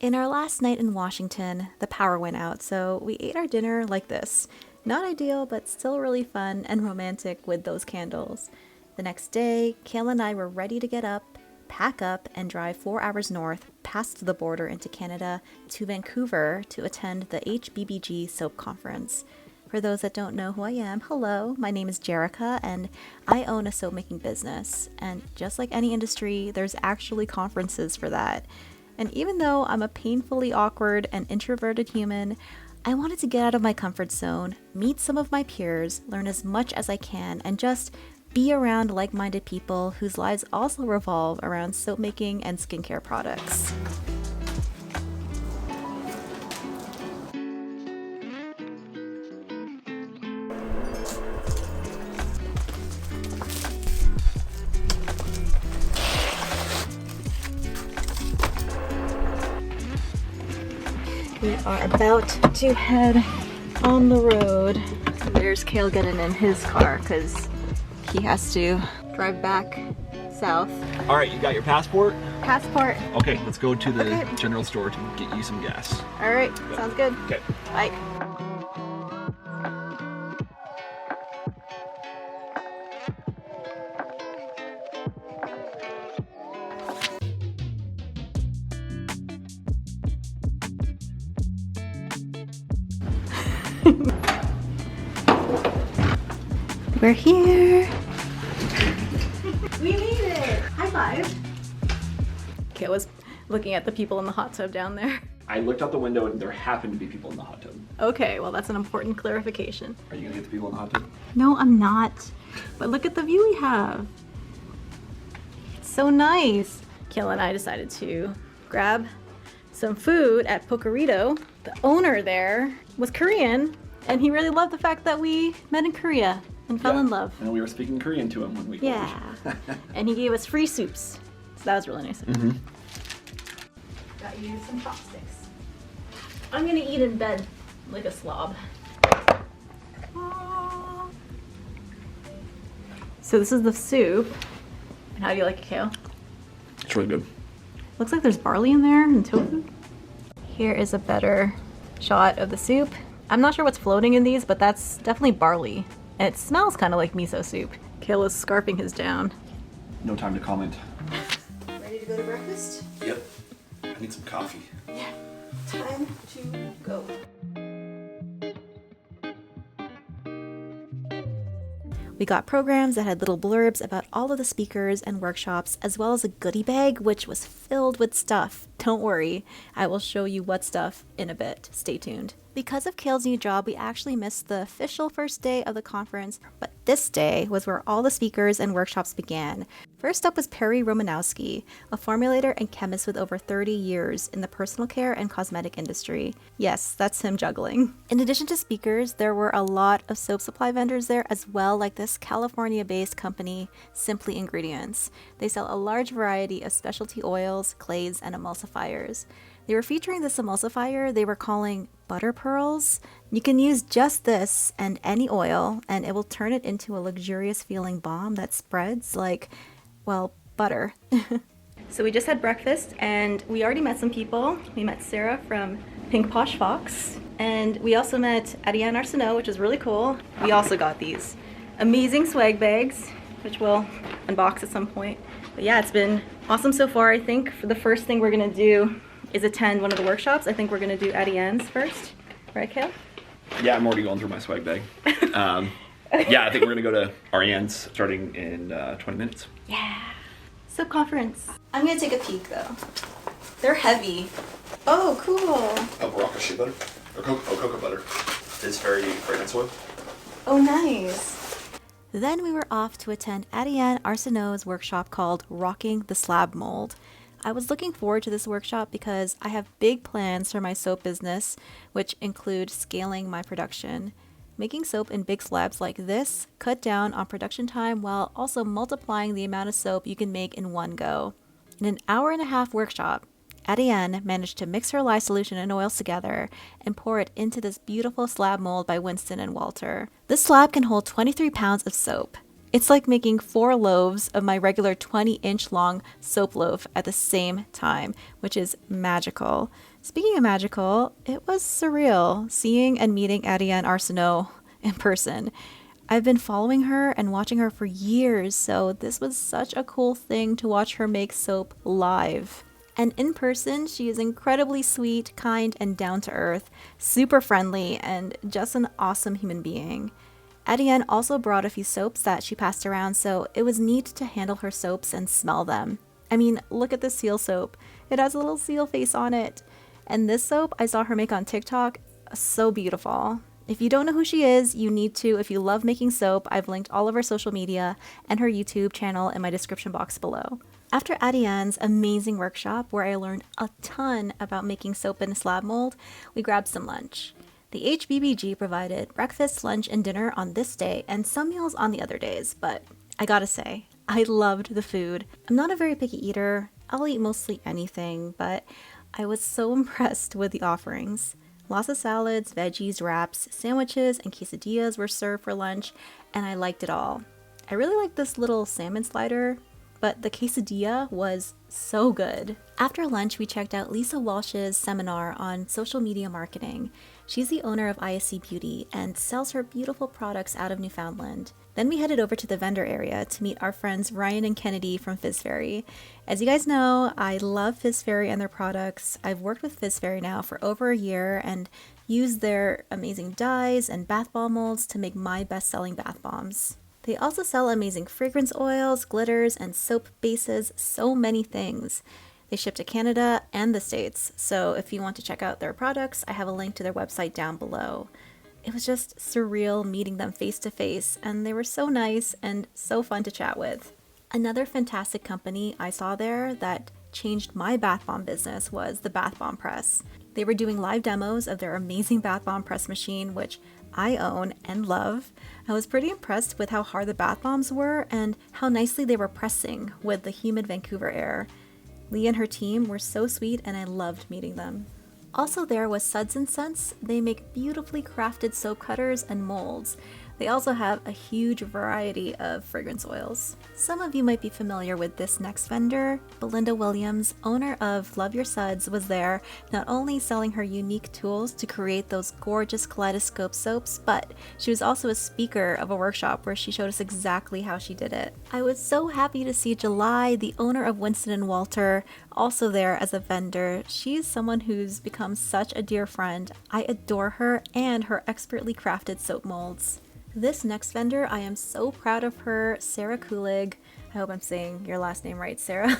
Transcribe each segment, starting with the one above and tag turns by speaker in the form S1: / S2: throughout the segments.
S1: In our last night in Washington, the power went out, so we ate our dinner like this. Not ideal, but still really fun and romantic with those candles. The next day, Kayla and I were ready to get up, pack up, and drive 4 hours north past the border into Canada to Vancouver to attend the HBBG Soap Conference. For those that don't know who I am, hello, my name is Jerica and I own a soap making business. And just like any industry, there's actually conferences for that. And even though I'm a painfully awkward and introverted human, I wanted to get out of my comfort zone, meet some of my peers, learn as much as I can, and just be around like-minded people whose lives also revolve around soap making and skincare products. We are about to head on the road. There's Kale getting in his car because he has to drive back south.
S2: All right, you got your passport?
S1: Passport.
S2: Okay, let's go to the general store to get you some gas.
S1: All right, sounds good.
S2: Okay.
S1: Bye. We're here. We made it. High five. Kayla's looking at the people in the hot tub down there.
S2: I looked out the window and there happened to be people in the hot tub.
S1: Okay, well that's an important clarification.
S2: Are you gonna get the people in the hot tub?
S1: No, I'm not. But look at the view we have. It's so nice. Kayla and I decided to grab some food at Pokerito. The owner there was Korean, and he really loved the fact that we met in Korea and fell in love.
S2: And we were speaking Korean to him when we
S1: Yeah. And he gave us free soups. So that was really nice of him. Got you some chopsticks. I'm gonna eat in bed like a slob. Aww. So this is the soup. And how do you like it, Kale?
S2: It's really good.
S1: Looks like there's barley in there and tofu. Here is a better shot of the soup. I'm not sure what's floating in these, but that's definitely barley. And it smells kind of like miso soup. Kale is scarfing his down.
S2: No time to comment.
S1: Ready to go to breakfast?
S2: Yep. I need some coffee.
S1: Yeah. Time to go. We got programs that had little blurbs about all of the speakers and workshops, as well as a goodie bag, which was filled with stuff. Don't worry, I will show you what stuff in a bit. Stay tuned. Because of Kale's new job, we actually missed the official first day of the conference, but this day was where all the speakers and workshops began. First up was Perry Romanowski, a formulator and chemist with over 30 years in the personal care and cosmetic industry. Yes, that's him juggling. In addition to speakers, there were a lot of soap supply vendors there as well, like this California-based company, Simply Ingredients. They sell a large variety of specialty oils, clays, and emulsifiers. They were featuring this emulsifier they were calling butter pearls. You can use just this and any oil, and it will turn it into a luxurious feeling balm that spreads like, well, butter. So we just had breakfast, and we already met some people. We met Sarah from Pink Posh Fox, and we also met Ariane Arsenault, which is really cool. We also got these amazing swag bags, which we'll unbox at some point. But yeah, it's been awesome so far. I think for the first thing we're gonna do is attend one of the workshops. I think we're gonna do Ariane's first, right, Kale?
S2: Yeah, I'm already going through my swag bag. Yeah, I think we're gonna go to Ariane's starting in 20 minutes.
S1: Yeah. Soap conference. I'm gonna take a peek though. They're heavy. Oh, cool.
S2: Oh, Baraka shea butter? Or cocoa butter. It's very fragrance oil.
S1: Oh, nice. Then we were off to attend Ariane Arsenault's workshop called Rocking the Slab Mold. I was looking forward to this workshop because I have big plans for my soap business, which include scaling my production. Making soap in big slabs like this cut down on production time while also multiplying the amount of soap you can make in one go. In an hour-and-a-half workshop, Ariane managed to mix her lye solution and oils together and pour it into this beautiful slab mold by Winston and Walter. This slab can hold 23 pounds of soap. It's like making 4 loaves of my regular 20-inch long soap loaf at the same time, which is magical. Speaking of magical, it was surreal seeing and meeting Ariane Arsenault in person. I've been following her and watching her for years, so this was such a cool thing to watch her make soap live. And in person, she is incredibly sweet, kind, and down to earth, super friendly, and just an awesome human being. Adienne also brought a few soaps that she passed around, so it was neat to handle her soaps and smell them. I mean, look at this seal soap. It has a little seal face on it. And this soap I saw her make on TikTok, so beautiful. If you don't know who she is, you need to. If you love making soap, I've linked all of her social media and her YouTube channel in my description box below. After Adienne's amazing workshop, where I learned a ton about making soap in a slab mold, we grabbed some lunch. The HBBG provided breakfast, lunch, and dinner on this day, and some meals on the other days, but I gotta say, I loved the food. I'm not a very picky eater. I'll eat mostly anything, but I was so impressed with the offerings. Lots of salads, veggies, wraps, sandwiches, and quesadillas were served for lunch, and I liked it all. I really liked this little salmon slider, but the quesadilla was so good. After lunch, we checked out Lisa Walsh's seminar on social media marketing. She's the owner of ISC Beauty and sells her beautiful products out of Newfoundland. Then we headed over to the vendor area to meet our friends Ryan and Kennedy from Fizz Fairy. As you guys know, I love Fizz Fairy and their products. I've worked with Fizz Fairy now for over a year and used their amazing dyes and bath bomb molds to make my best-selling bath bombs. They also sell amazing fragrance oils, glitters, and soap bases, so many things. They ship to Canada and the States, so if you want to check out their products, I have a link to their website down below. It was just surreal meeting them face to face, and they were so nice and so fun to chat with. Another fantastic company I saw there that changed my bath bomb business was the Bath Bomb Press. They were doing live demos of their amazing bath bomb press machine, which I own and love. I was pretty impressed with how hard the bath bombs were and how nicely they were pressing with the humid Vancouver air. Lee and her team were so sweet, and I loved meeting them. Also there was Suds & Scents. They make beautifully crafted soap cutters and molds. They also have a huge variety of fragrance oils. Some of you might be familiar with this next vendor. Belinda Williams, owner of Love Your Suds, was there, not only selling her unique tools to create those gorgeous kaleidoscope soaps, but she was also a speaker of a workshop where she showed us exactly how she did it. I was so happy to see July, the owner of Winston & Walter, also there as a vendor. She's someone who's become such a dear friend. I adore her and her expertly crafted soap molds. This next vendor, I am so proud of her, Sarah Kulig. I hope I'm saying your last name right, Sarah.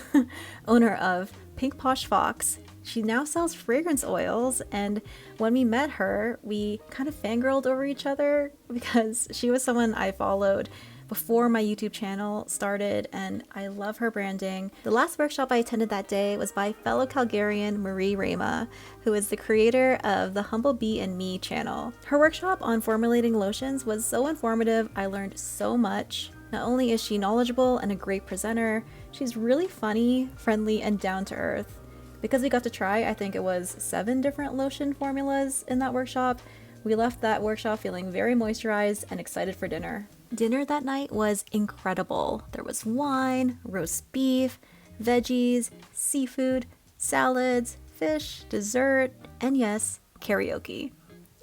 S1: Owner of Pink Posh Fox. She now sells fragrance oils, and when we met her, we kind of fangirled over each other because she was someone I followed before my YouTube channel started, and I love her branding. The last workshop I attended that day was by fellow Calgarian Marie Rama, who is the creator of the Humble Bee and Me channel. Her workshop on formulating lotions was so informative. I learned so much. Not only is she knowledgeable and a great presenter, she's really funny, friendly, and down to earth. Because we got to try, I think it was 7 different lotion formulas in that workshop, we left that workshop feeling very moisturized and excited for dinner. Dinner that night was incredible. There was wine, roast beef, veggies, seafood, salads, fish, dessert, and yes, karaoke.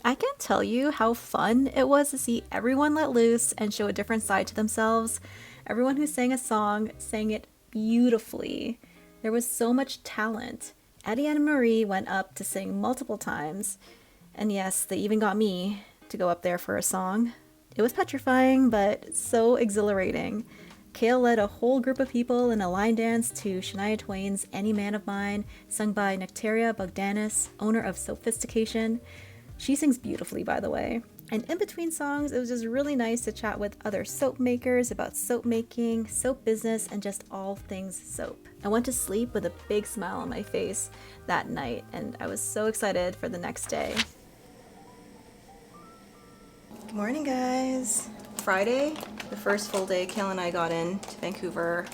S1: I can't tell you how fun it was to see everyone let loose and show a different side to themselves. Everyone who sang a song sang it beautifully. There was so much talent. Eddie and Marie went up to sing multiple times. And yes, they even got me to go up there for a song. It was petrifying, but so exhilarating. Kale led a whole group of people in a line dance to Shania Twain's Any Man of Mine, sung by Nectaria Bogdanis, owner of Sophistication. She sings beautifully, by the way. And in between songs, it was just really nice to chat with other soap makers about soap making, soap business, and just all things soap. I went to sleep with a big smile on my face that night, and I was so excited for the next day. Good morning, guys. Friday, the first full day Kale and I got into Vancouver.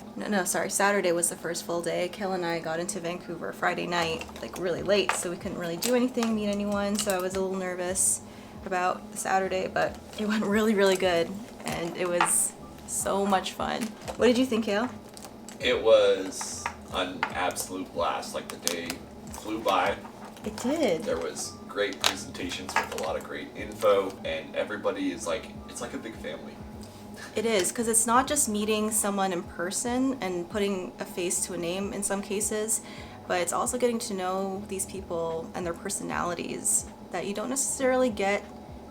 S1: Saturday was the first full day. Kale and I got into Vancouver Friday night, like really late, so we couldn't really do anything, meet anyone, so I was a little nervous about Saturday, but it went really, really good, and it was So much fun. What did you think, Kale?
S3: It was an absolute blast. Like, the day flew by.
S1: It did.
S3: There was great presentations with a lot of great info, and everybody is like, it's like a big family.
S1: It is, because it's not just meeting someone in person and putting a face to a name in some cases, but it's also getting to know these people and their personalities that you don't necessarily get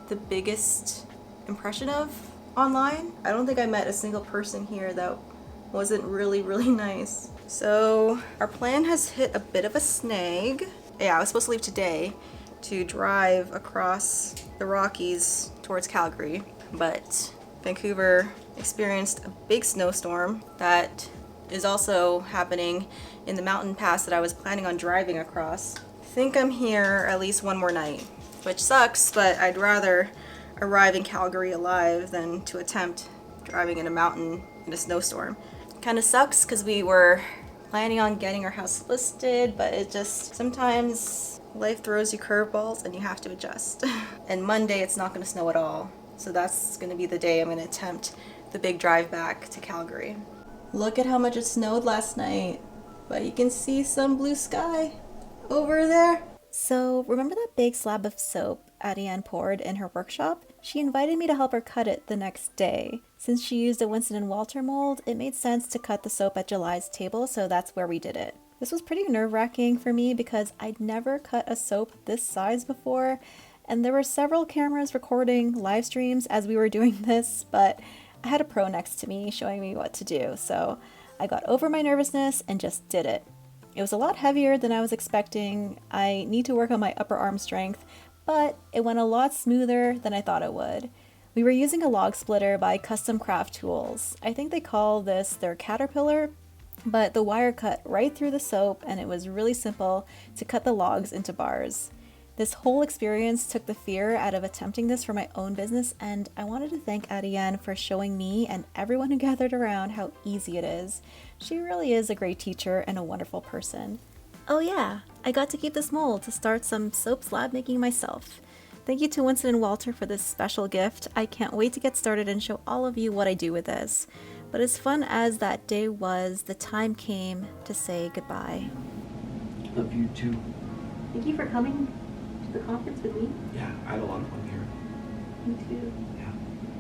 S1: the biggest impression of online. I don't think I met a single person here that wasn't really, really nice. So our plan has hit a bit of a snag. Yeah, I was supposed to leave today to drive across the Rockies towards Calgary, but Vancouver experienced a big snowstorm that is also happening in the mountain pass that I was planning on driving across. I think I'm here at least one more night, which sucks, but I'd rather arrive in Calgary alive than to attempt driving in a mountain in a snowstorm. Kind of sucks because we were planning on getting our house listed, but it just sometimes life throws you curveballs and you have to adjust. And Monday it's not going to snow at all, so that's going to be the day I'm going to attempt the big drive back to Calgary. Look at how much it snowed last night, but you can see some blue sky over there. So remember that big slab of soap Adiane poured in her workshop? She invited me to help her cut it the next day. Since she used a Winston & Walter mold, it made sense to cut the soap at July's table, so that's where we did it. This was pretty nerve-wracking for me because I'd never cut a soap this size before, and there were several cameras recording live streams as we were doing this, but I had a pro next to me showing me what to do, so I got over my nervousness and just did it. It was a lot heavier than I was expecting. I need to work on my upper arm strength, but it went a lot smoother than I thought it would. We were using a log splitter by Custom Craft Tools. I think they call this their Caterpillar, but the wire cut right through the soap and it was really simple to cut the logs into bars. This whole experience took the fear out of attempting this for my own business, and I wanted to thank Adiane for showing me and everyone who gathered around how easy it is. She really is a great teacher and a wonderful person. Oh yeah, I got to keep this mold to start some soap slab making myself. Thank you to Winston & Walter for this special gift. I can't wait to get started and show all of you what I do with this. But as fun as that day was, the time came to say goodbye.
S2: Love you too.
S1: Thank you for coming to the conference with me.
S2: Yeah, I had a lot of fun here.
S1: Me too.
S2: Yeah.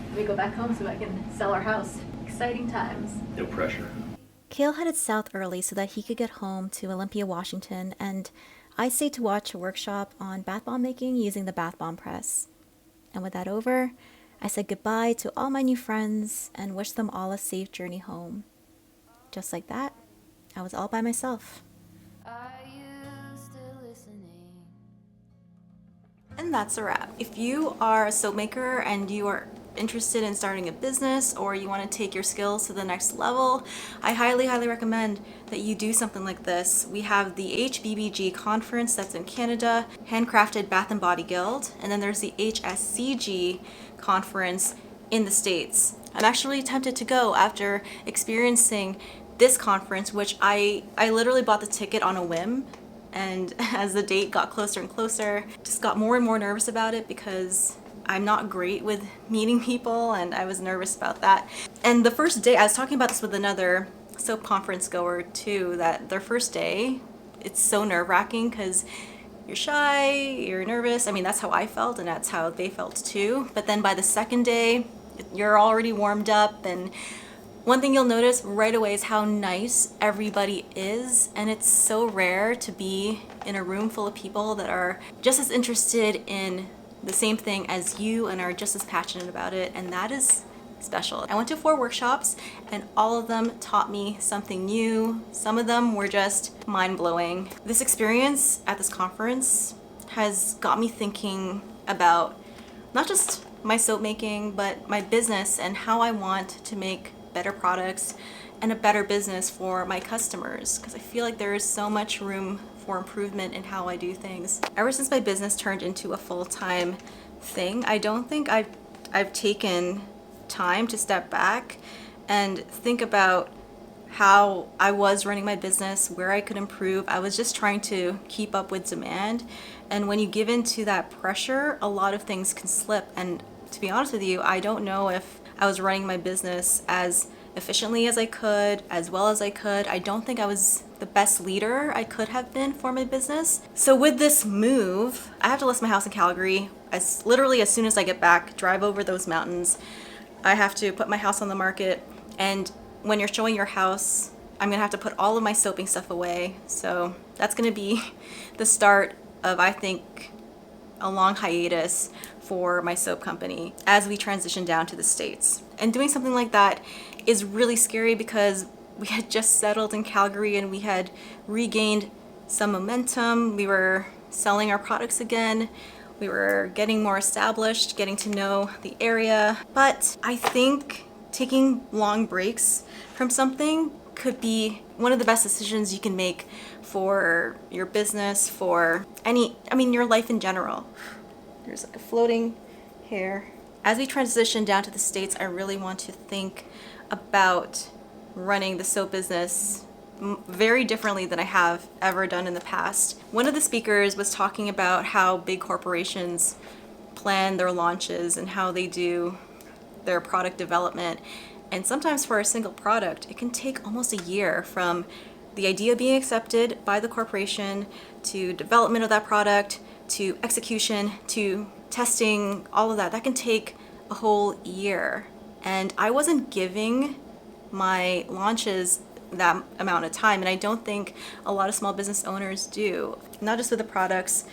S1: Let me go back home so I can sell our house. Exciting times.
S2: No pressure.
S1: Kale headed south early so that he could get home to Olympia, Washington, and I stayed to watch a workshop on bath bomb making using the bath bomb press. And with that over, I said goodbye to all my new friends and wished them all a safe journey home. Just like that, I was all by myself. And that's a wrap. If you are a soap maker and you are interested in starting a business or you want to take your skills to the next level, I highly recommend that you do something like this. We have the HBBG conference that's in Canada, Handcrafted Bath and Body Guild, and then there's the HSCG conference in the States. I'm actually tempted to go after experiencing this conference, which I literally bought the ticket on a whim. And as the date got closer and closer, just got more and more nervous about it because I'm not great with meeting people and I was nervous about that. And the first day, I was talking about this with another soap conference goer too, that their first day, it's so nerve-wracking because you're shy, you're nervous. I mean, that's how I felt and that's how they felt too. But then by the second day, you're already warmed up, and one thing you'll notice right away is how nice everybody is, and it's so rare to be in a room full of people that are just as interested in the same thing as you and are just as passionate about it, and that is special. I went to 4 workshops and all of them taught me something new. Some of them were just mind-blowing. This experience at this conference has got me thinking about not just my soap making, but my business and how I want to make better products and a better business for my customers, because I feel like there is so much room for improvement in how I do things. Ever since my business turned into a full-time thing, I don't think I've taken time to step back and think about how I was running my business, where I could improve. I was just trying to keep up with demand, and when you give in to that pressure, a lot of things can slip. And to be honest with you, I don't know if I was running my business as efficiently as I could, as well as I could. I don't think I was the best leader I could have been for my business. So with this move, I have to list my house in Calgary. Literally as soon as I get back, drive over those mountains. I have to put my house on the market. And when you're showing your house, I'm gonna have to put all of my soaping stuff away. So that's gonna be the start of, I think, a long hiatus for my soap company as we transition down to the States. And doing something like that is really scary because we had just settled in Calgary and we had regained some momentum. We were selling our products again. We were getting more established, getting to know the area. But I think taking long breaks from something could be one of the best decisions you can make for your business, for your life in general. There's like a floating hair. As we transition down to the States, I really want to think about running the soap business very differently than I have ever done in the past. One of the speakers was talking about how big corporations plan their launches and how they do their product development. And sometimes for a single product, it can take almost a year from the idea being accepted by the corporation to development of that product to execution to testing, all of that. That can take a whole year. And I wasn't giving my launches that amount of time, and I don't think a lot of small business owners do. Not just with the products,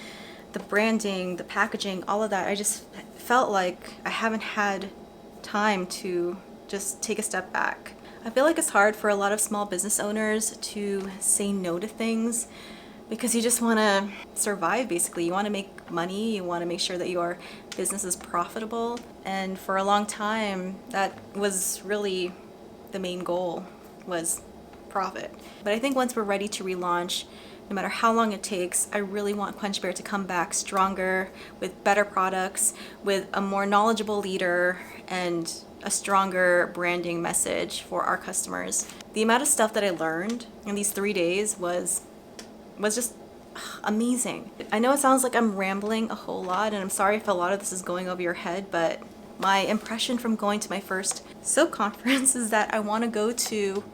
S1: the branding, the packaging, all of that. I just felt like I haven't had time to just take a step back. I feel like it's hard for a lot of small business owners to say no to things because you just want to survive, basically. You want to make money, you want to make sure that your business is profitable, and for a long time that was really the main goal, was profit. But I think once we're ready to relaunch, no matter how long it takes, I really want Quench Bear to come back stronger, with better products, with a more knowledgeable leader, and a stronger branding message for our customers. The amount of stuff that I learned in these 3 days was just amazing. I know it sounds like I'm rambling a whole lot, and I'm sorry if a lot of this is going over your head, but my impression from going to my first soap conference is that I want to go to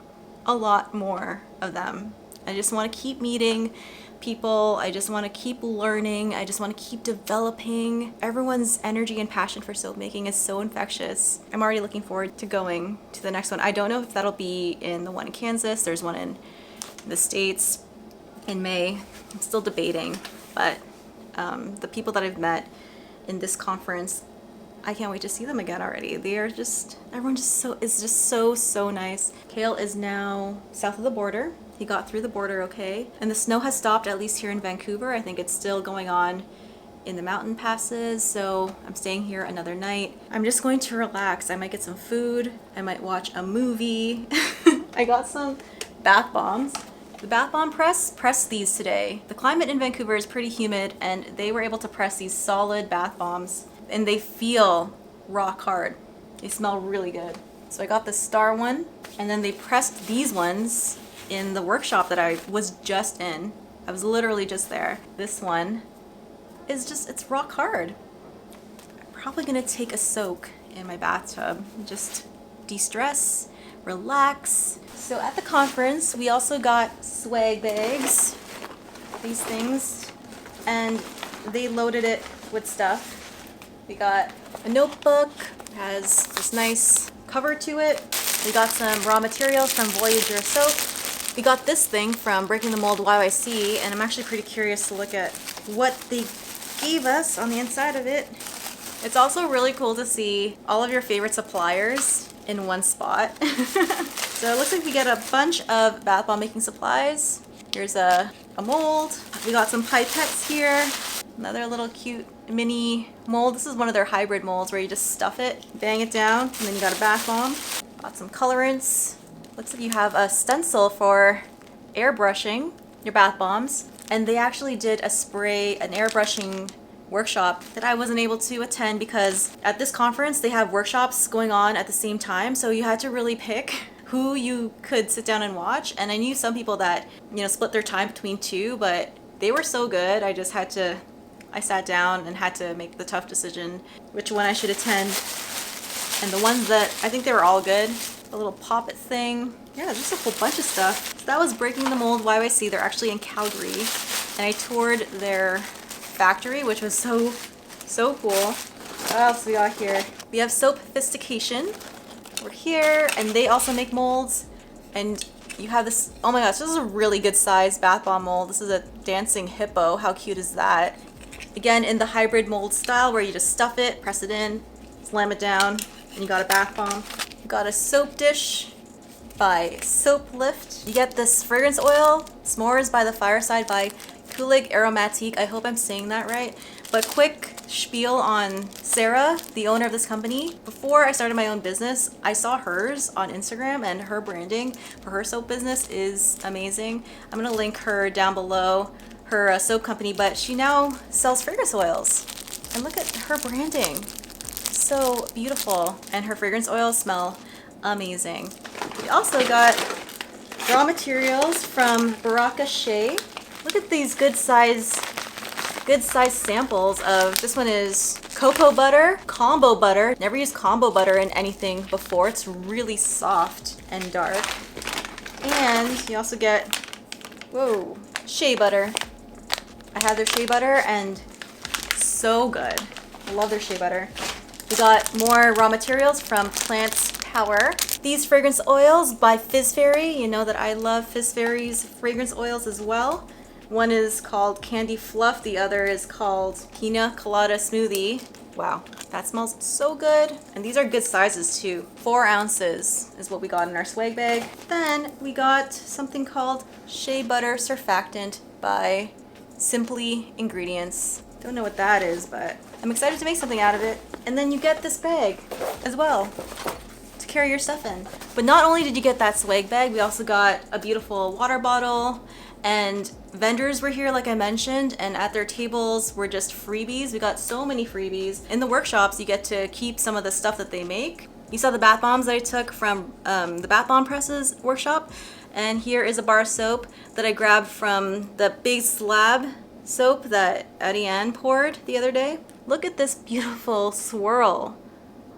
S1: a lot more of them. I just want to keep meeting people. I just want to keep learning. I just want to keep developing. Everyone's energy and passion for soap making is so infectious. I'm already looking forward to going to the next one. I don't know if that'll be in the one in Kansas. There's one in the States in May. I'm still debating, but the people that I've met in this conference, I can't wait to see them again already. Everyone is just so nice. Kale is now south of the border. He got through the border okay. And the snow has stopped, at least here in Vancouver. I think it's still going on in the mountain passes, so I'm staying here another night. I'm just going to relax. I might get some food. I might watch a movie. I got some bath bombs. The bath bomb press pressed these today. The climate in Vancouver is pretty humid, and they were able to press these solid bath bombs, and they feel rock hard. They smell really good. So I got the star one, and then they pressed these ones in the workshop that I was just in. I was literally just there. This one is it's rock hard. I'm probably gonna take a soak in my bathtub, just de-stress, relax. So at the conference, we also got swag bags, these things, and they loaded it with stuff. We got a notebook, it has this nice cover to it. We got some raw materials from Voyager Soap. We got this thing from Breaking the Mold YYC, and I'm actually pretty curious to look at what they gave us on the inside of it. It's also really cool to see all of your favorite suppliers in one spot. So it looks like we get a bunch of bath bomb making supplies. Here's a mold. We got some pipettes here. Another little cute mini mold. This is one of their hybrid molds where you just stuff it, bang it down, and then you got a bath bomb. Got some colorants. Looks like you have a stencil for airbrushing your bath bombs. And they actually did an airbrushing workshop that I wasn't able to attend because at this conference they have workshops going on at the same time, so you had to really pick who you could sit down and watch. And I knew some people that, split their time between two, but they were so good. I sat down and had to make the tough decision which one I should attend. And the ones that, I think they were all good. The little pop-it thing. Yeah, just a whole bunch of stuff. So that was Breaking the Mold YYC. They're actually in Calgary. And I toured their factory, which was so cool. What else we got here? We have Soaphistication. We're here, and they also make molds. And you have this, oh my gosh, this is a really good size bath bomb mold. This is a dancing hippo. How cute is that? Again, in the hybrid mold style where you just stuff it, press it in, slam it down, and you got a bath bomb. You got a soap dish by Soap Lift. You get this fragrance oil, S'mores by the Fireside by Kulig Aromatique. I hope I'm saying that right. But quick spiel on Sarah, the owner of this company. Before I started my own business, I saw hers on Instagram, and her branding for her soap business is amazing. I'm gonna link her down below, her soap company, but she now sells fragrance oils. And look at her branding. So beautiful. And her fragrance oils smell amazing. We also got raw materials from Baraka Shea. Look at these good size samples of, this one is cocoa butter, combo butter. Never used combo butter in anything before. It's really soft and dark. And you also get, whoa, shea butter. I have their shea butter and so good. I love their shea butter. We got more raw materials from Plants Power. These fragrance oils by Fizz Fairy. You know that I love Fizz Fairy's fragrance oils as well. One is called Candy Fluff, the other is called Pina Colada Smoothie. Wow, that smells so good. And these are good sizes too. 4 ounces is what we got in our swag bag. Then we got something called Shea Butter Surfactant by Simply Ingredients. Don't know what that is, but I'm excited to make something out of it. And then you get this bag as well to carry your stuff in. But not only did you get that swag bag, we also got a beautiful water bottle, and vendors were here like I mentioned, and at their tables were just freebies. We got so many freebies. In the workshops, you get to keep some of the stuff that they make. You saw the bath bombs that I took from the Bath Bomb Presses workshop, and here is a bar of soap that I grabbed from the big Slab soap that Eddie Ann poured the other day. Look at this beautiful swirl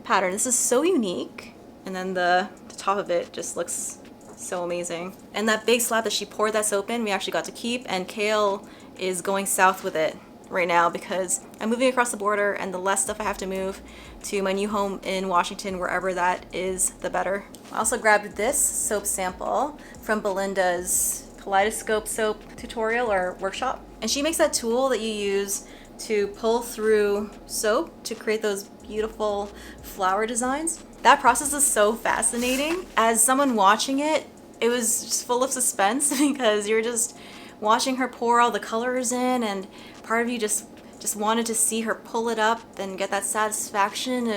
S1: pattern. This is so unique. And then the top of it just looks so amazing. And that big slab that she poured that soap in, we actually got to keep, and Kale is going south with it right now because I'm moving across the border, and the less stuff I have to move to my new home in Washington, wherever that is, the better. I also grabbed this soap sample from Belinda's Kaleidoscope soap tutorial or workshop. And she makes that tool that you use to pull through soap to create those beautiful flower designs. That process is so fascinating. As someone watching it, it was just full of suspense because you're just watching her pour all the colors in, and part of you just wanted to see her pull it up and get that satisfaction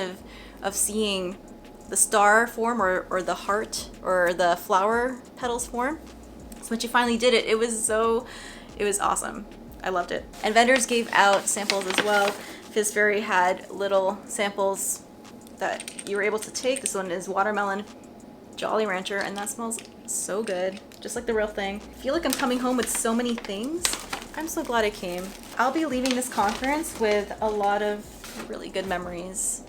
S1: of seeing the star form or the heart or the flower petals form. So when she finally did it, it was awesome. I loved it. And vendors gave out samples as well. Fizz Fairy had little samples that you were able to take. This one is Watermelon Jolly Rancher, and that smells so good. Just like the real thing. I feel like I'm coming home with so many things. I'm so glad I came. I'll be leaving this conference with a lot of really good memories.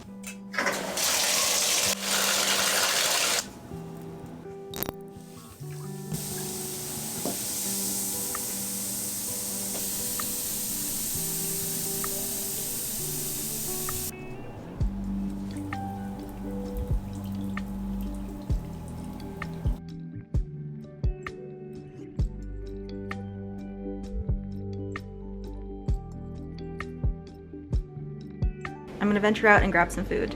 S1: I'm gonna venture out and grab some food.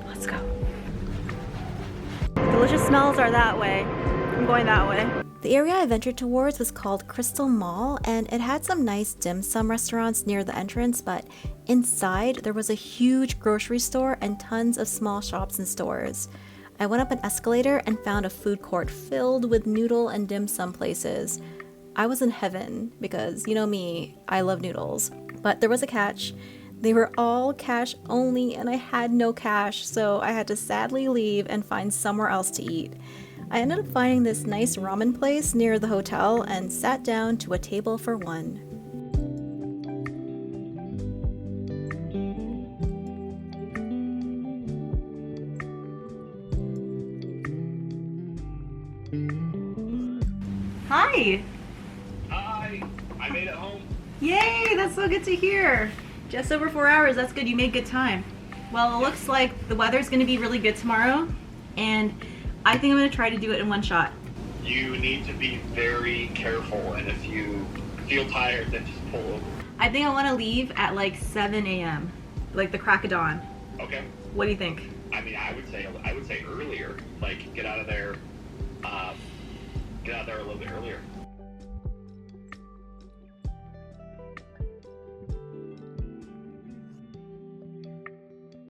S1: Let's go. Delicious smells are that way. I'm going that way. The area I ventured towards was called Crystal Mall, and it had some nice dim sum restaurants near the entrance, but inside there was a huge grocery store and tons of small shops and stores. I went up an escalator and found a food court filled with noodle and dim sum places. I was in heaven because, you know me, I love noodles. But there was a catch. They were all cash only, and I had no cash, so I had to sadly leave and find somewhere else to eat. I ended up finding this nice ramen place near the hotel and sat down to a table for one. Hi.
S4: Hi, I made it home.
S1: Yay, that's so good to hear. Just over 4 hours, that's good. You made good time. Well, it looks like the weather's going to be really good tomorrow, and I think I'm going to try to do it in one shot.
S4: You need to be very careful, and if you feel tired, then just pull over.
S1: I think I want to leave at like 7 a.m., like the crack of dawn.
S4: Okay.
S1: What do you think?
S4: I mean, I would say earlier. Like, get out of there. Get out there a little bit earlier.